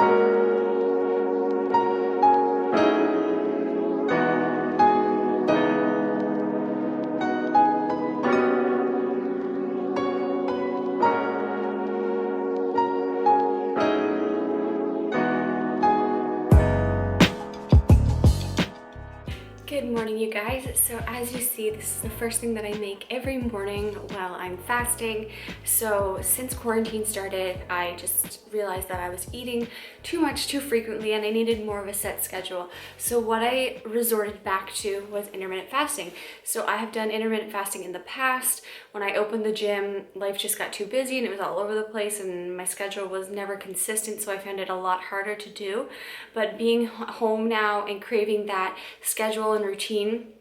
Good morning, you guys. So as you see, this is the first thing that I make every morning while I'm fasting. So since quarantine started, I just realized that I was eating too much too frequently and I needed more of a set schedule. So what I resorted back to was intermittent fasting. So I have done intermittent fasting in the past. When I opened the gym, life just got too busy and it was all over the place and my schedule was never consistent, so I found it a lot harder to do. But being home now and craving that schedule and routine,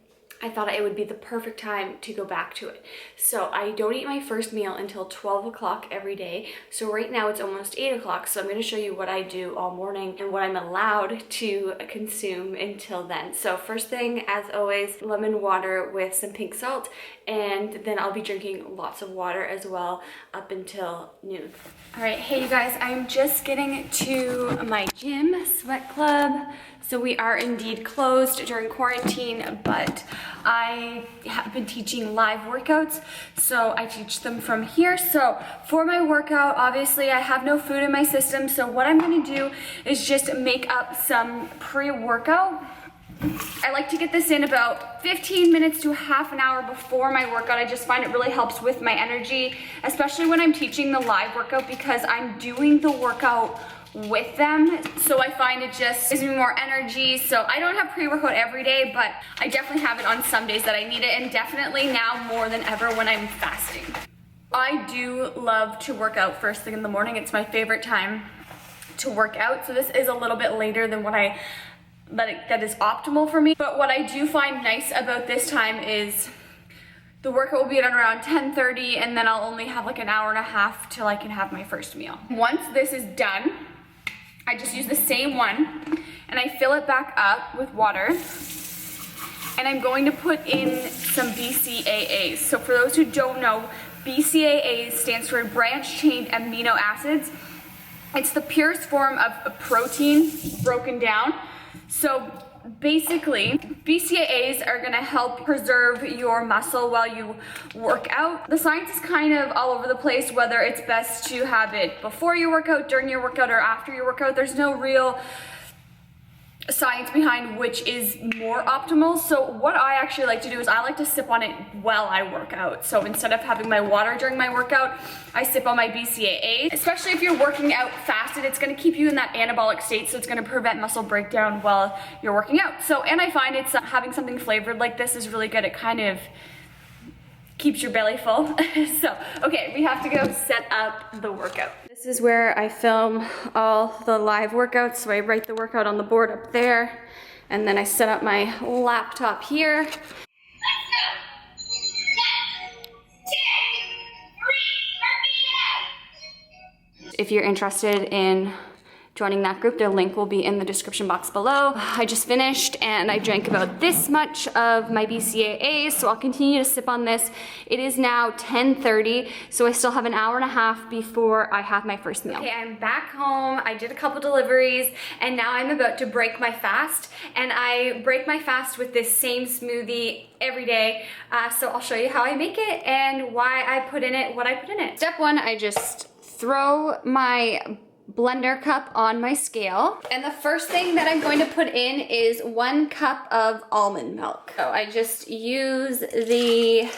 I thought it would be the perfect time to go back to it. So I don't eat my first meal until 12 o'clock every day. So right now it's almost 8 o'clock. So I'm gonna show you what I do all morning and what I'm allowed to consume until then. So first thing, as always, lemon water with some pink salt. And then I'll be drinking lots of water as well up until noon. All right, hey you guys, I'm just getting to my gym, Sweat Club. So we are indeed closed during quarantine, but I have been teaching live workouts, so I teach them from here. So for my workout, obviously I have no food in my system, so what I'm gonna do is just make up some pre-workout. I like to get this in about 15 minutes to half an hour before my workout. I just find it really helps with my energy, especially when I'm teaching the live workout, because I'm doing the workout with them. So I find it just gives me more energy. So I don't have pre-workout every day, but I definitely have it on some days that I need it, and definitely now more than ever when I'm fasting. I do love to work out first thing in the morning. It's my favorite time to work out. So this is a little bit later than what that is optimal for me. But what I do find nice about this time is the workout will be done around 10:30, and then I'll only have like an hour and a half till I can have my first meal. Once this is done, I just use the same one and I fill it back up with water, and I'm going to put in some BCAAs. So for those who don't know, BCAAs stands for branched chain amino acids. It's the purest form of a protein broken down. So basically, BCAAs are gonna help preserve your muscle while you work out. The science is kind of all over the place, whether it's best to have it before your workout, during your workout, or after your workout. There's no real science behind which is more optimal. So what I actually like to do is I like to sip on it while I work out. So instead of having my water during my workout, I sip on my BCAAs. Especially if you're working out fasted, it's gonna keep you in that anabolic state, so it's gonna prevent muscle breakdown while you're working out. So, and I find it's having something flavored like this is really good. It kind of keeps your belly full. So, okay, we have to go set up the workout. This is where I film all the live workouts. So I write the workout on the board up there, and then I set up my laptop here. If you're interested in joining that group, their link will be in the description box below. I just finished and I drank about this much of my BCAAs, so I'll continue to sip on this. It is now 10:30, so I still have an hour and a half before I have my first meal. Okay, I'm back home. I did a couple deliveries and now I'm about to break my fast, and I break my fast with this same smoothie every day. So I'll show you how I make it and why I put in it what I put in it. Step one, I just throw my blender cup on my scale, and the first thing that I'm going to put in is 1 cup of almond milk. So I just use the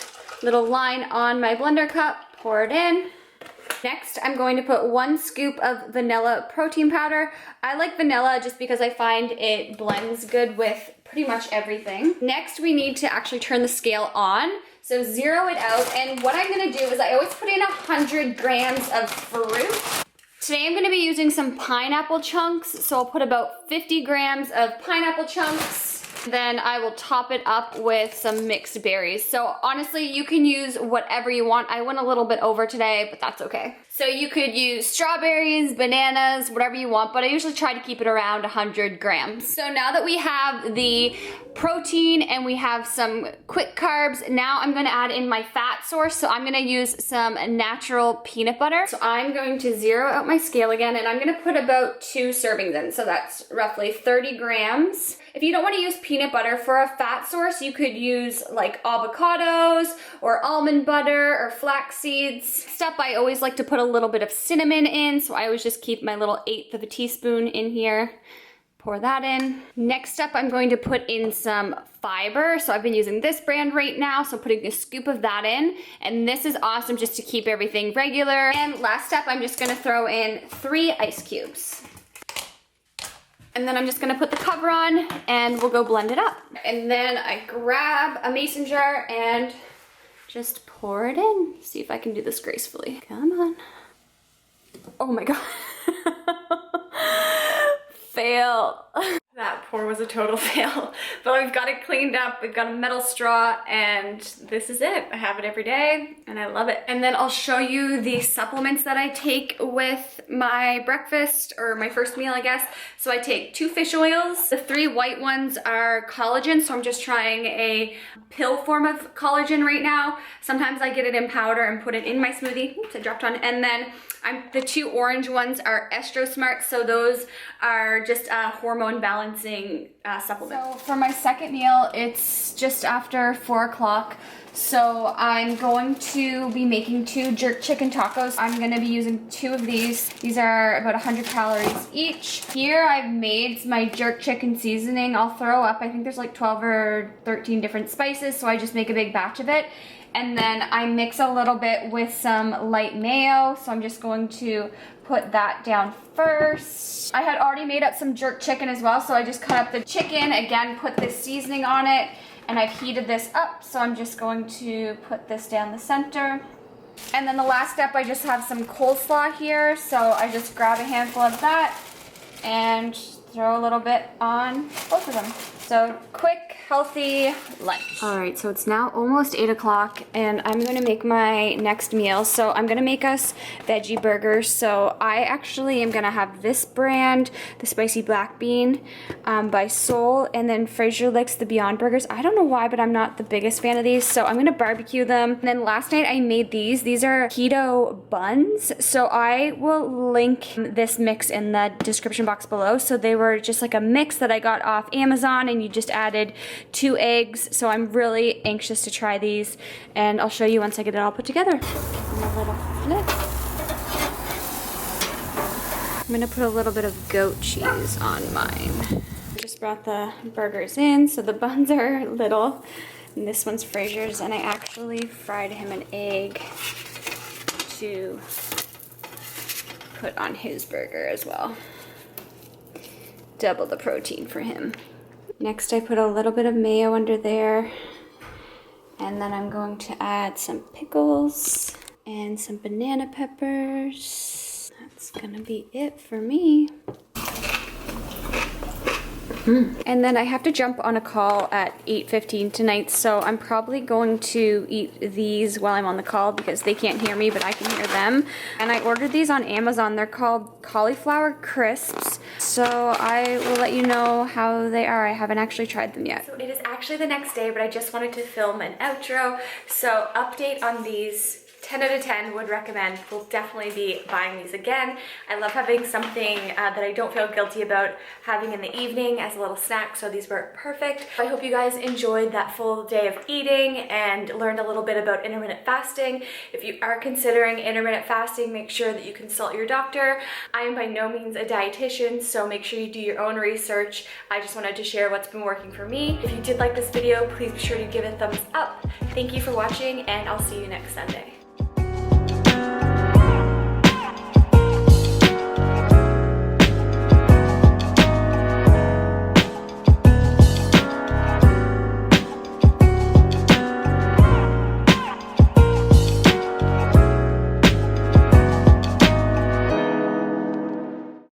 little line on my blender cup, pour it in. Next, I'm going to put 1 scoop of vanilla protein powder. I like vanilla just because I find it blends good with pretty much everything. Next, we need to actually turn the scale on. So zero it out, and what I'm gonna do is I always put in 100 grams of fruit. Today I'm gonna be using some pineapple chunks, so I'll put about 50 grams of pineapple chunks. Then I will top it up with some mixed berries. So honestly, you can use whatever you want. I went a little bit over today, but that's okay. So you could use strawberries, bananas, whatever you want, but I usually try to keep it around 100 grams. So now that we have the protein and we have some quick carbs, now I'm gonna add in my fat source. So I'm gonna use some natural peanut butter. So I'm going to zero out my scale again, and I'm gonna put about 2 servings in. So that's roughly 30 grams. If you don't want to use peanut butter for a fat source, you could use like avocados or almond butter or flax seeds. Stuff I always like to put a little bit of cinnamon in, so I always just keep my little 1/8 of a teaspoon in here. Pour that in. Next up, I'm going to put in some fiber. So I've been using this brand right now, so putting a scoop of that in. And this is awesome just to keep everything regular. And last step, I'm just gonna throw in 3 ice cubes. And then I'm just gonna put the cover on and we'll go blend it up. And then I grab a mason jar and just pour it in. See if I can do this gracefully. Come on. Oh my God. Fail. That pour was a total fail, but we've got it cleaned up. We've got a metal straw and this is it. I have it every day and I love it. And then I'll show you the supplements that I take with my breakfast or my first meal, I guess. So I take 2 fish oils. The 3 white ones are collagen. So I'm just trying a pill form of collagen right now. Sometimes I get it in powder and put it in my smoothie. Oops, I dropped one. And then the 2 orange ones are Estro Smart. So those are just a hormone balancing supplement. So for my second meal, it's just after 4 o'clock. So I'm going to be making 2 jerk chicken tacos. I'm gonna be using 2 of these. These are about 100 calories each. Here I've made my jerk chicken seasoning. I'll throw up, I think there's like 12 or 13 different spices, so I just make a big batch of it. And then I mix a little bit with some light mayo, so I'm just going to put that down first. I had already made up some jerk chicken as well, so I just cut up the chicken, again, put this seasoning on it, and I've heated this up, so I'm just going to put this down the center. And then the last step, I just have some coleslaw here, so I just grab a handful of that and throw a little bit on both of them. So quick, healthy lunch. All right, so it's now almost 8 o'clock and I'm gonna make my next meal. So I'm gonna make us veggie burgers. So I actually am gonna have this brand, the spicy black bean by Soul, and then Fraser likes the Beyond Burgers. I don't know why, but I'm not the biggest fan of these. So I'm gonna barbecue them. And then last night I made these. These are keto buns. So I will link this mix in the description box below. So they were just like a mix that I got off Amazon, and you just added 2 eggs. So I'm really anxious to try these, and I'll show you once I get it all put together. And a little flip. I'm gonna put a little bit of goat cheese on mine. Just brought the burgers in, so the buns are little, and this one's Fraser's, and I actually fried him an egg to put on his burger as well. Double the protein for him. Next I put a little bit of mayo under there, and then I'm going to add some pickles and some banana peppers. That's gonna be it for me. And then I have to jump on a call at 8:15 tonight, so I'm probably going to eat these while I'm on the call because they can't hear me, but I can hear them. And I ordered these on Amazon. They're called cauliflower crisps, so I will let you know how they are. I haven't actually tried them yet. So it is actually the next day, but I just wanted to film an outro. So update on these. 10 out of 10 would recommend. We'll definitely be buying these again. I love having something that I don't feel guilty about having in the evening as a little snack, so these were perfect. I hope you guys enjoyed that full day of eating and learned a little bit about intermittent fasting. If you are considering intermittent fasting, make sure that you consult your doctor. I am by no means a dietitian, so make sure you do your own research. I just wanted to share what's been working for me. If you did like this video, please be sure to give it a thumbs up. Thank you for watching, and I'll see you next Sunday.